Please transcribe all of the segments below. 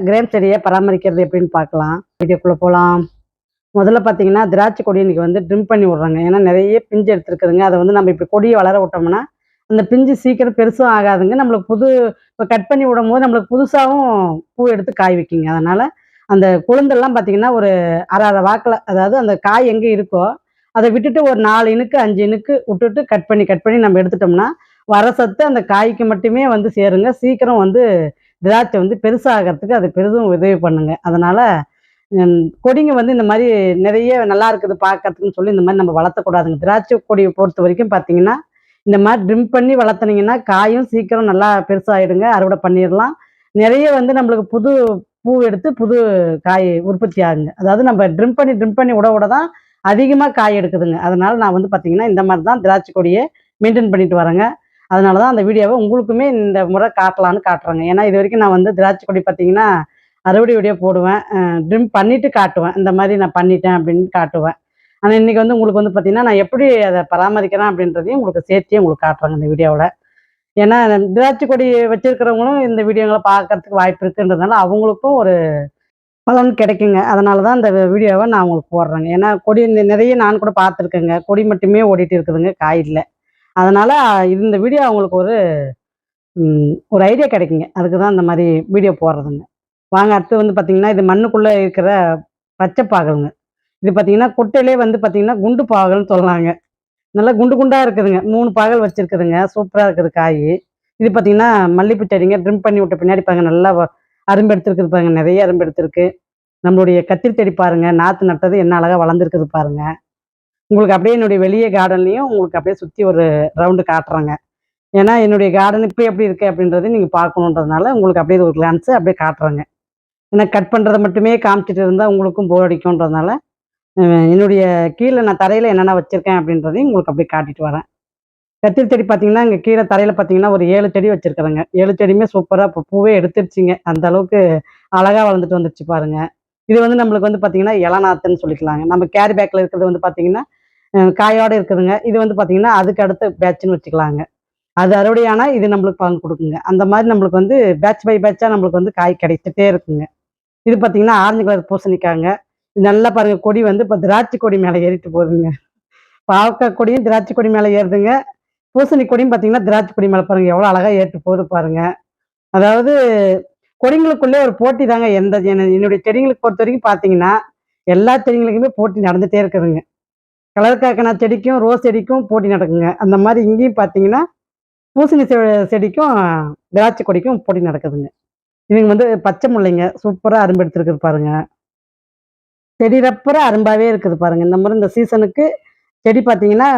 Grape செடியை பராமரிக்கிறது எப்படின்னு பார்க்கலாம். வீடியோக்குள்ளே போகலாம். முதல்ல பார்த்தீங்கன்னா திராட்சை கொடி இன்றைக்கி வந்து ட்ரிம் பண்ணி விட்றாங்க. ஏன்னா நிறைய பிஞ்சு எடுத்துருக்குதுங்க. அதை வந்து நம்ம இப்போ கொடியை வளர விட்டோம்னா அந்த பிஞ்சு சீக்கிரம் பெருசும் ஆகாதுங்க. நம்மளுக்கு இப்போ கட் பண்ணி விடும்போது நம்மளுக்கு புதுசாகவும் பூ எடுத்து காய் வைக்குங்க. அதனால் அந்த குளுந்தெல்லாம் பார்த்தீங்கன்னா ஒரு அரை அரை வாக்கில், அதாவது அந்த காய் எங்கே இருக்கோ அதை விட்டுட்டு ஒரு 4 இனுக்கு 5 இனுக்கு விட்டுட்டு கட் பண்ணி நம்ம எடுத்துட்டோம்னா வர சத்து அந்த காய்க்கு மட்டுமே வந்து சேருங்க. சீக்கிரம் வந்து திராட்சை வந்து பெருசாகிறதுக்கு அது பெரிதும் உதவி பண்ணுங்க. அதனால் கொடிங்க வந்து இந்த மாதிரி நிறைய நல்லா இருக்குது பார்க்கறதுக்குன்னு சொல்லி இந்த மாதிரி நம்ம வளர்த்தக்கூடாதுங்க. திராட்சை கொடியை பொறுத்த வரைக்கும் பார்த்தீங்கன்னா இந்த மாதிரி ட்ரிம் பண்ணி வளர்த்துனீங்கன்னா காயும் சீக்கிரம் நல்லா பெருசாகிடுங்க. அறுவடை பண்ணிடலாம். நிறைய வந்து நம்மளுக்கு புது பூ எடுத்து புது காய் உற்பத்தி ஆகுங்க. அதாவது நம்ம ட்ரிம் பண்ணி விட தான் அதிகமாக காய் எடுக்குதுங்க. அதனால் நான் வந்து பார்த்தீங்கன்னா இந்த மாதிரி தான் திராட்சை கொடியை மெயின்டைன் பண்ணிட்டு வரேங்க. அதனால தான் அந்த வீடியோவை உங்களுக்குமே இந்த முறை காட்டலான்னு காட்டுறேங்க. ஏன்னா இது வரைக்கும் நான் வந்து திராட்சை கொடி பார்த்தீங்கன்னா அறுவடை வீடியோ போடுவேன். ட்ரிம் பண்ணிவிட்டு காட்டுவேன். இந்த மாதிரி நான் பண்ணிட்டேன் அப்படின்னு காட்டுவேன். ஆனால் இன்றைக்கி வந்து உங்களுக்கு வந்து பார்த்திங்கன்னா நான் எப்படி அதை பராமரிக்கிறேன் அப்படின்றதையும் உங்களுக்கு சேர்த்தியே உங்களுக்கு காட்டுறேங்க இந்த வீடியோவில். ஏன்னா திராட்சை கொடி வச்சுருக்கிறவங்களும் இந்த வீடியோங்களை பார்க்கறதுக்கு வாய்ப்பு இருக்குன்றதுனால அவங்களுக்கும் ஒரு பலன் கிடைக்குங்க. அதனால தான் இந்த வீடியோவை நான் உங்களுக்கு போடுறேங்க. ஏன்னா கொடி நிறைய நான் கூட பார்த்துருக்கேங்க. கொடி மட்டுமே ஓடிட்டு இருக்குதுங்க, காய் இல்லை. அதனால் இந்த வீடியோ அவங்களுக்கு ஒரு ஐடியா கிடைக்குங்க. அதுக்கு தான் இந்த மாதிரி வீடியோ போடுறதுங்க. வாங்க, அடுத்து வந்து பார்த்திங்கன்னா இது மண்ணுக்குள்ளே இருக்கிற பச்சை பாகலுங்க. இது பார்த்திங்கன்னா குட்டையிலே வந்து பார்த்திங்கன்னா குண்டு பாகல்னு சொல்லலாங்க. நல்லா குண்டு குண்டாக இருக்குதுங்க. 3 பாகல் வச்சுருக்குதுங்க. சூப்பராக இருக்குது காய். இது பார்த்திங்கன்னா மல்லிப்பூ செடிங்க. ட்ரிம் பண்ணி விட்ட பின்னாடி பாருங்க நல்லா அரும்பு எடுத்துருக்குது பாருங்க. நிறைய அரும்பு எடுத்துருக்கு. நம்மளுடைய கத்திரி செடி பாருங்கள், நாற்று நட்டது என்ன அழகாக வளர்ந்துருக்குது பாருங்கள். உங்களுக்கு அப்படியே என்னுடைய வெளியே கார்டன்லேயும் உங்களுக்கு அப்படியே சுற்றி ஒரு ரவுண்டு காட்டுறேங்க. ஏன்னா என்னுடைய கார்டன் இப்போ எப்படி இருக்குது அப்படின்றத நீங்கள் பார்க்கணுன்றதுனால உங்களுக்கு அப்படியே ஒரு கிளான்ஸு அப்படியே காட்டுறேங்க. ஏன்னா கட் பண்ணுறத மட்டுமே காமிச்சிட்டு இருந்தால் உங்களுக்கும் போர் அடிக்கும்ன்றதுனால என்னுடைய கீழே நான் தரையில் என்னென்ன வச்சுருக்கேன் அப்படின்றதையும் உங்களுக்கு அப்படியே காட்டிட்டு வரேன். கத்திரி செடி பார்த்தீங்கன்னா இங்கே கீழே தரையில் பார்த்தீங்கன்னா ஒரு 7 செடி வச்சுருக்குறேங்க. 7 செடியுமே சூப்பராக இப்போ பூவே எடுத்துருச்சுங்க. அந்த அளவுக்கு அழகாக வளர்ந்துட்டு வந்துருச்சு பாருங்கள். இது வந்து நம்மளுக்கு வந்து பார்த்திங்கன்னா இளநாத்துன்னு சொல்லிக்கலாங்க. நம்ம கேரி பேக்கில் இருக்கிறது வந்து பார்த்திங்கன்னா காயோடு இருக்குதுங்க. இது வந்து பார்த்திங்கன்னா அதுக்கு அடுத்த பேட்ச்னு வச்சுக்கலாங்க. அது அறுவடையானா இது நம்மளுக்கு பலன் கொடுக்குங்க. அந்த மாதிரி நம்மளுக்கு வந்து பேட்ச் பை பேட்சாக நம்மளுக்கு வந்து காய் கிடைச்சிட்டே இருக்குங்க. இது பார்த்திங்கன்னா ஆரஞ்சு கலர் பூசணிக்காங்க. இது நல்லா பாருங்கள், கொடி வந்து இப்போ திராட்சை கொடி மேலே ஏறிட்டு போகுதுங்க. பாவக்காய் கொடியும் திராட்சை கொடி மேலே ஏறுதுங்க. பூசணி கொடியும் பார்த்திங்கன்னா திராட்சை கொடி மேலே பாருங்கள் எவ்வளோ அழகாக ஏறிட்டு போகுது பாருங்கள். அதாவது கொடிங்களுக்குள்ளே ஒரு போட்டி தாங்க. என்னுடைய செடிங்களுக்கு பொறுத்த வரைக்கும் பார்த்தீங்கன்னா எல்லா செடிங்களுக்குமே போட்டி நடந்துகிட்டே இருக்குதுங்க. கலர் காக்கனா செடிக்கும் ரோஸ் செடிக்கும் போட்டி நடக்குங்க. அந்த மாதிரி இங்கேயும் பார்த்தீங்கன்னா பூசணி செடிக்கும் திராட்சை கொடிக்கும் போட்டி நடக்குதுங்க. இவங்க வந்து பச்சை முல்லைங்க. சூப்பராக அரும்பு எடுத்துருக்குது பாருங்க. செடி ரப்பர அரும்பாவே இருக்குது பாருங்க. இந்த மாதிரி இந்த சீசனுக்கு செடி பார்த்தீங்கன்னா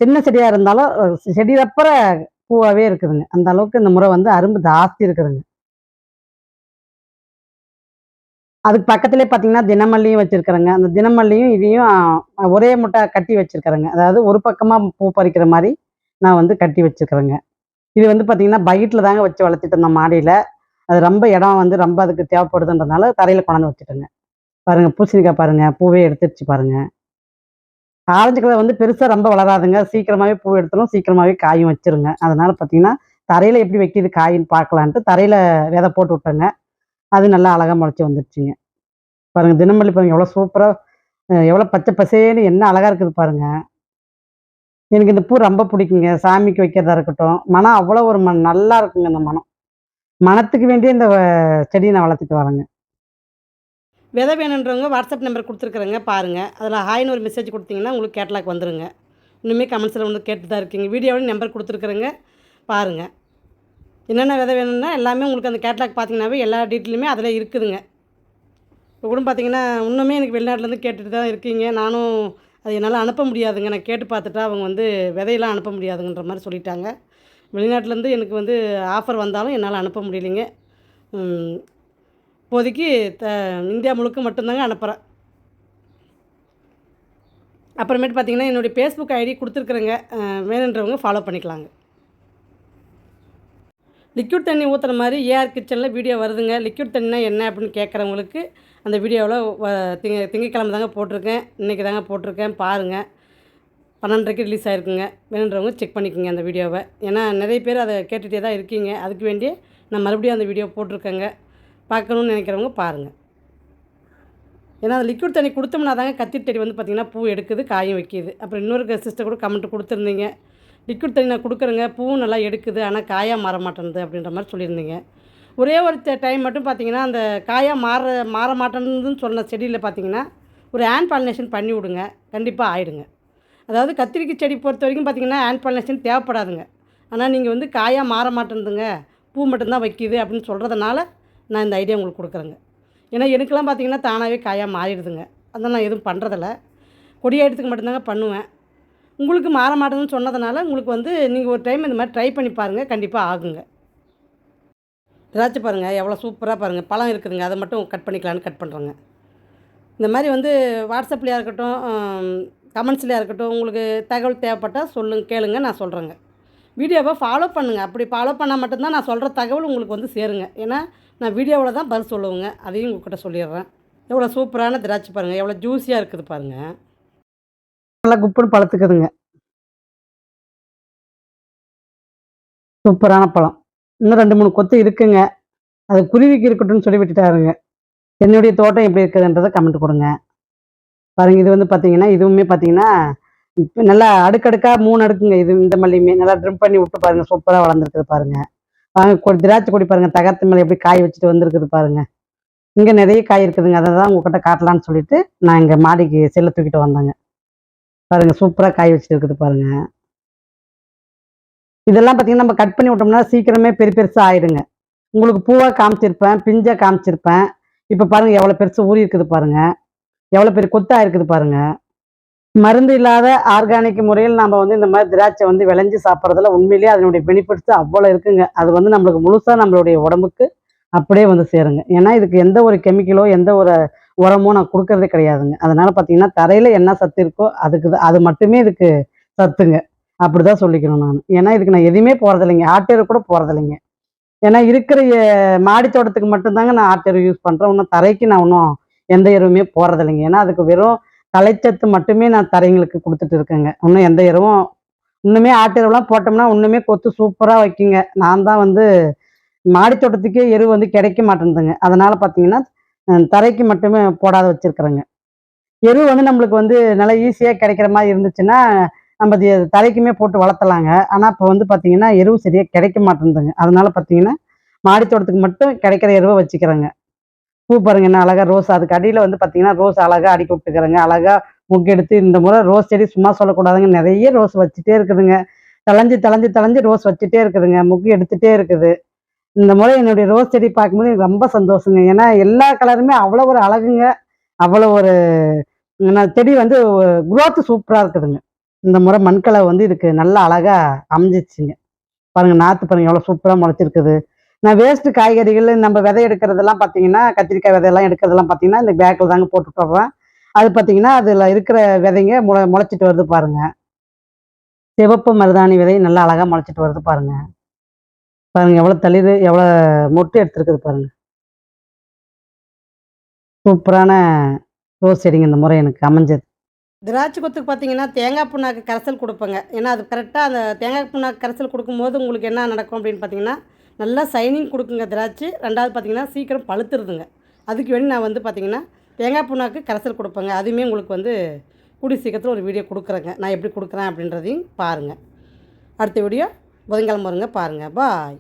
சின்ன செடியாக இருந்தாலும் செடி ரப்பர பூவாகவே இருக்குதுங்க. அந்த அளவுக்கு இந்த முறை வந்து அரும்பு ஜாஸ்தி இருக்குதுங்க. அதுக்கு பக்கத்துலேயே பார்த்தீங்கன்னா தினமல்லியும் வச்சுருக்கிறேங்க. அந்த தினமல்லியும் இதையும் ஒரே முட்டை கட்டி வச்சுருக்கிறேங்க. அதாவது ஒரு பக்கமாக பூ பறிக்கிற மாதிரி நான் வந்து கட்டி வச்சுருக்கிறேங்க. இது வந்து பார்த்திங்கன்னா பைட்டில் தாங்க வச்சு வளர்த்திட்டு இருந்தோம் மாடியில். அது ரொம்ப இடம் வந்து ரொம்ப அதுக்கு தேவைப்படுதுன்றதுனால தரையில் கொண்டாந்து வச்சுட்டேங்க. பாருங்கள் பூசணிக்காய் பாருங்கள், பூவே எடுத்துருச்சு பாருங்கள். ஆரஞ்சு கலர் வந்து பெருசாக ரொம்ப வளராதுங்க. சீக்கிரமாகவே பூ எடுத்துரும், சீக்கிரமாகவே காயும் வச்சுருங்க. அதனால் பார்த்திங்கன்னா தரையில் எப்படி வைக்கிது காயின்னு பார்க்கலான்ட்டு தரையில் விதை போட்டு விட்டேங்க. அது நல்லா அழகாக முளைச்சி வந்துருச்சுங்க. பாருங்கள் தினமல்லி பாருங்கள் எவ்வளோ சூப்பராக எவ்வளோ பச்சை பசேன்னு என்ன அழகாக இருக்குது பாருங்கள். எனக்கு இந்த பூ ரொம்ப பிடிக்குங்க. சாமிக்கு வைக்கிறதா இருக்கட்டும், மனம் அவ்வளோ ஒரு நல்லா இருக்குங்க. இந்த மனத்துக்கு வேண்டிய இந்த செடியை நான் வளர்த்துட்டு வரேங்க. விதை வேணுன்றவங்க வாட்ஸ்அப் நம்பர் கொடுத்துருக்குறேங்க பாருங்கள். அதில் ஹாய்னு ஒரு மெசேஜ் கொடுத்தீங்கன்னா உங்களுக்கு கேட்லாக் வந்துருங்க. இன்னுமே கமெண்ட்ஸில் வந்து கேட்டு தான் இருக்கீங்க. வீடியோவில் நம்பர் கொடுத்துருக்குறேங்க பாருங்கள். என்னென்ன விதை வேணும்னா எல்லாமே உங்களுக்கு அந்த கேட்லாக் பார்த்தீங்கன்னாவே எல்லா டீட்டெயிலுமே அதில் இருக்குதுங்க. இப்போ கூட பார்த்தீங்கன்னா இன்னுமே எனக்கு வெளிநாட்டிலேருந்து கேட்டுட்டு தான் இருக்கீங்க. நானும் அது என்னால் அனுப்ப முடியாதுங்க. நான் கேட்டு பார்த்துட்டா அவங்க வந்து விதையெல்லாம் அனுப்ப முடியாதுங்கன்ற மாதிரி சொல்லிட்டாங்க. வெளிநாட்டிலேருந்து எனக்கு வந்து ஆஃபர் வந்தாலும் என்னால் அனுப்ப முடியலைங்க. இப்போதைக்கு இந்தியா முழுக்க மட்டும்தாங்க அனுப்புகிறேன். அப்புறமேட்டு பார்த்திங்கன்னா என்னுடைய ஃபேஸ்புக் ஐடி கொடுத்துருக்குறேங்க. வேணுன்றவங்க ஃபாலோ பண்ணிக்கலாங்க. லிக்விட் தண்ணி ஊற்றுற மாதிரி ஏஆர் கிச்சனில் வீடியோ வருதுங்க. லிக்விட் தண்ணினா என்ன அப்படின்னு கேட்குறவங்களுக்கு அந்த வீடியோவில் திங்கக்கிழமை தாங்க போட்டிருக்கேன். இன்றைக்கி தாங்க போட்டிருக்கேன் பாருங்கள். 12:30க்கு ரிலீஸ் ஆகிருக்குங்க. வேணுன்றவங்க செக் பண்ணிக்கோங்க அந்த வீடியோவை. ஏன்னா நிறைய பேர் அதை கேட்டுகிட்டே தான் இருக்கீங்க. அதுக்கு வேண்டிய நான் மறுபடியும் அந்த வீடியோ போட்டிருக்கேங்க. பார்க்கணுன்னு நினைக்கிறவங்க பாருங்கள். ஏன்னா அது லிக்விட் தண்ணி கொடுத்தோம்னா தாங்க கத்திரி செடி வந்து பார்த்திங்கன்னா பூ எடுக்குது, காயும் வைக்கிது. அப்புறம் இன்னொரு சிஸ்டர் கூட கமெண்ட் கொடுத்துருந்தீங்க, லிக்விட் தண்ணி நான் கொடுக்குறேங்க, பூவும் நல்லா எடுக்குது, ஆனால் காயாக மாற மாட்டேன்து அப்படின்ற மாதிரி சொல்லியிருந்தீங்க. ஒரே ஒரு டைம் மட்டும் பார்த்திங்கன்னா அந்த காயாக மாற மாட்டேன்னுன்னு சொன்ன செடியில் பார்த்திங்கன்னா ஒரு ஹேண்ட் பாலினேஷன் பண்ணி விடுங்க, கண்டிப்பாக ஆயிடுங்க. அதாவது கத்திரிக்காய் செடி பொறுத்த வரைக்கும் பார்த்திங்கன்னா ஹேண்ட் பாலினேஷன் தேவைப்படாதுங்க. ஆனால் நீங்கள் வந்து காயாக மாற மாட்டேன்துங்க, பூ மட்டும்தான் வைக்கிது அப்படின்னு சொல்கிறதுனால நான் இந்த ஐடியா உங்களுக்கு கொடுக்குறேங்க. ஏன்னா எனக்கெலாம் பார்த்திங்கன்னா தானாகவே காயாக மாறிடுதுங்க. அதனால் நான் எதுவும் பண்ணுறதில்ல, கொடியேற்றத்துக்கு மட்டும்தாங்க பண்ணுவேன். உங்களுக்கு மாற மாட்டேன்னு சொன்னதுனால உங்களுக்கு வந்து நீங்கள் ஒரு டைம் இந்த மாதிரி ட்ரை பண்ணி பாருங்கள், கண்டிப்பாக ஆகுங்க. திராட்சை பாருங்கள் எவ்வளோ சூப்பராக பாருங்கள், பழம் இருக்குதுங்க, அதை மட்டும் கட் பண்ணிக்கலான்னு கட் பண்ணுறேங்க. இந்த மாதிரி வந்து வாட்ஸ்அப்லையாக இருக்கட்டும், கமெண்ட்ஸ்லையாக இருக்கட்டும், உங்களுக்கு தகவல் தேவைப்பட்டால் கேளுங்க, நான் சொல்கிறேங்க. வீடியோவை ஃபாலோ பண்ணுங்கள். அப்படி ஃபாலோ பண்ணால் மட்டும்தான் நான் சொல்கிற தகவல் உங்களுக்கு வந்து சேருங்க. ஏன்னா நான் வீடியோவில் தான் பதில் சொல்லுவேங்க, அதையும் உங்கள்கிட்ட சொல்லிடுறேன். எவ்வளோ சூப்பரான திராட்சை பாருங்கள், எவ்வளோ ஜூஸியாக இருக்குது பாருங்கள், நல்லா குப்புன்னு பழத்துக்குதுங்க. சூப்பரான பழம். இன்னும் 2, 3 கொத்து இருக்குங்க. அது குருவிக்கு இருக்கட்டும்னு சொல்லி விட்டுட்டாருங்க. என்னுடைய தோட்டம் எப்படி இருக்குதுன்றதை கமெண்ட் கொடுங்க. பாருங்கள், இது வந்து பார்த்தீங்கன்னா இதுவுமே பார்த்தீங்கன்னா இப்போ நல்லா அடுக்கடுக்கா 3 அடுக்குங்க. இது இந்த மல்லியுமே நல்லா ட்ரிம் பண்ணி விட்டு பாருங்கள், சூப்பராக வளர்ந்துருக்குது பாருங்கள். வாங்க திராட்சை கொடி பாருங்கள், தகரத்து மேலே எப்படி காய் வச்சுட்டு வந்திருக்குது பாருங்கள். இங்கே நிறைய காய் இருக்குதுங்க, அதை தான் உங்கள்கிட்ட காட்டலான்னு சொல்லிட்டு நான் இங்கே மாடிக்கு செல்லை தூக்கிட்டு வந்தேங்க. பாருங்கள் சூப்பராக காய் வச்சுட்டு இருக்குது பாருங்கள். இதெல்லாம் பார்த்தீங்கன்னா நம்ம கட் பண்ணி விட்டோம்னா சீக்கிரமே பெருசாக ஆயிடுங்க. உங்களுக்கு பூவாக காமிச்சிருப்பேன், பிஞ்சாக காமிச்சிருப்பேன். இப்போ பாருங்கள் எவ்வளோ பெருசு ஊறி இருக்குது பாருங்கள், எவ்வளோ பெரிய கொத்தாக இருக்குது பாருங்கள். மருந்து இல்லாத ஆர்கானிக் முறையில் நம்ம வந்து இந்த மாதிரி திராட்சை வந்து விளைஞ்சி சாப்பிட்றதுல உண்மையிலேயே அதனுடைய பெனிஃபிட்ஸ் அவ்வளோ இருக்குங்க. அது வந்து நம்மளுக்கு முழுசாக நம்மளுடைய உடம்புக்கு அப்படியே வந்து சேருங்க. ஏன்னா இதுக்கு எந்த ஒரு கெமிக்கலோ எந்த ஒரு உரமோ நான் கொடுக்கறதே கிடையாதுங்க. அதனால பார்த்தீங்கன்னா தரையில் என்ன சத்து இருக்கோ அது மட்டுமே இதுக்கு சத்துங்க. அப்படி தான் சொல்லிக்கணும் நான். ஏன்னா இதுக்கு நான் எதுவுமே போகிறதில்லைங்க, ஆட்டெரு கூட போகிறதில்லைங்க. ஏன்னா இருக்கிற மாடி தோட்டத்துக்கு மட்டும்தாங்க நான் ஆட்டெரு யூஸ் பண்ணுறேன். இன்னும் தரைக்கு நான் இன்னும் எந்த எருவுமே போகிறதில்லைங்க. ஏன்னா அதுக்கு வெறும் தலைச்சத்து மட்டுமே நான் தரைங்களுக்கு கொடுத்துட்டு இருக்கேங்க. இன்னும் எந்த எருவும் இன்னுமே ஆட்டெருவெலாம் போட்டோம்னா இன்னுமே கொத்து சூப்பராக வைக்குங்க. நான் தான் வந்து மாடி தோட்டத்துக்கே எரு வந்து கிடைக்க மாட்டேன்துங்க. அதனால பார்த்தீங்கன்னா தரைக்கு மட்டுமே போடாத வச்சிருக்கிறேங்க. எரு வந்து நம்மளுக்கு வந்து நல்லா ஈஸியாக கிடைக்கிற மாதிரி இருந்துச்சுன்னா நம்ம தரைக்குமே போட்டு வளர்த்தலாங்க. ஆனால் இப்போ வந்து பார்த்தீங்கன்னா எருவு சரியாக கிடைக்க மாட்டேன்துங்க. அதனால பார்த்தீங்கன்னா மாடி தோட்டத்துக்கு மட்டும் கிடைக்கிற எருவை வச்சுக்கிறேங்க. பூ பாருங்க என்ன அழகா ரோஸ், அதுக்கு அடியில் வந்து பார்த்தீங்கன்னா ரோஸ் அழகா அடுக்கி விட்டுக்கிறேங்க. அழகா முக்கெடுத்து இந்த முறை ரோஸ் செடி சும்மா சொல்லக்கூடாதுங்க, நிறைய ரோஸ் வச்சுட்டே இருக்குதுங்க. தளைஞ்சு ரோஸ் வச்சுட்டே இருக்குதுங்க, முக்கு எடுத்துகிட்டே இருக்குது. இந்த முறை என்னுடைய ரோஸ் செடி பார்க்கும்போது எனக்கு ரொம்ப சந்தோஷங்க. ஏன்னா எல்லா கலருமே அவ்வளோ ஒரு அழகுங்க, அவ்வளோ ஒரு செடி வந்து குரோத்து சூப்பராக இருக்குதுங்க. இந்த முறை மண்கலவை வந்து இதுக்கு நல்லா அழகாக அமைஞ்சிச்சுங்க. பாருங்கள் நாற்று பாருங்கள் எவ்வளோ சூப்பராக முளைச்சிருக்குது. நான் வேஸ்ட்டு காய்கறிகள் நம்ம விதை எடுக்கிறதெல்லாம் பார்த்தீங்கன்னா கத்திரிக்காய் விதையெல்லாம் எடுக்கிறதெல்லாம் பார்த்தீங்கன்னா இந்த பேக்கில் தாங்க போட்டுட்டு வர்றேன். அது பார்த்தீங்கன்னா அதில் இருக்கிற விதைங்க முளைச்சிட்டு வருது பாருங்கள். சிவப்பு மருதாணி விதை நல்லா அழகாக முளைச்சிட்டு வருது பாருங்கள். பாருங்கள் எவ்வளோ தளிர் எவ்வளோ மொட்டு எடுத்துருக்குது பாருங்கள். சூப்பரான ரோஸ் செடிங்க இந்த முறை எனக்கு அமைஞ்சது. திராட்சை கொத்துக்கு பார்த்தீங்கன்னா தேங்காய் புண்ணாக்கு கரைசல் கொடுப்பேங்க. ஏன்னா அது கரெக்டாக அந்த தேங்காய் புண்ணாக்கு கரைசல் கொடுக்கும்போது உங்களுக்கு என்ன நடக்கும் அப்படின்னு பார்த்தீங்கன்னா நல்லா சைனிங் கொடுக்குங்க திராட்சை. 2வது பார்த்தீங்கன்னா சீக்கிரம் பழுத்துருதுங்க. அதுக்கு வேண்டி நான் வந்து பார்த்தீங்கன்னா தேங்காய் புண்ணாக்கு கரைசல் கொடுப்பேங்க. அதுவுமே உங்களுக்கு வந்து கூடிய சீக்கிரத்தில் ஒரு வீடியோ கொடுக்குறேங்க. நான் எப்படி கொடுக்குறேன் அப்படின்றதையும் பாருங்கள். அடுத்த வீடியோ புதன்கிழமை வருங்க, பாருங்கள். பாய்.